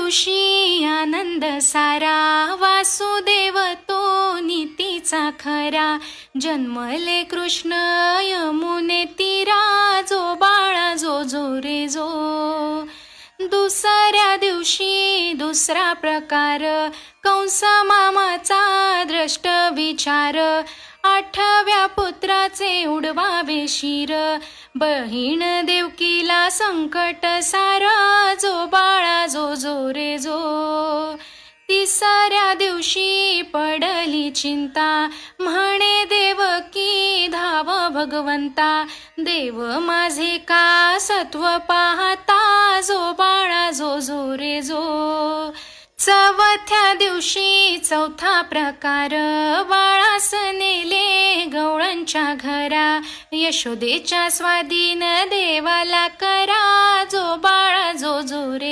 दिवशी आनंद सारा, वासुदेव तो नीतीचा खरा. जन्मले कृष्ण यमुने तीरा, जो बाळा जो जो रे जो. दुसऱ्या दिवशी दुसरा प्रकार, कंस मामाचा द्रष्ट विचार. आठव्या पुत्राचे उडवावे शिर, बहीण देवकीला संकट सार. जो बाळा जो जो रे जो. तिसऱ्या दिवशी पडली चिंता, म्हणे देवकी धाव भगवंता. देव माझे का सत्व पाहता, जो बाळा जो जो रे जो. चौथ्या दिवशी चौथा प्रकार, बाळास नेले गवळणच्या घरा. यशोदेच्या स्वाधीन देवाला करा, जो बाळा जो जो रे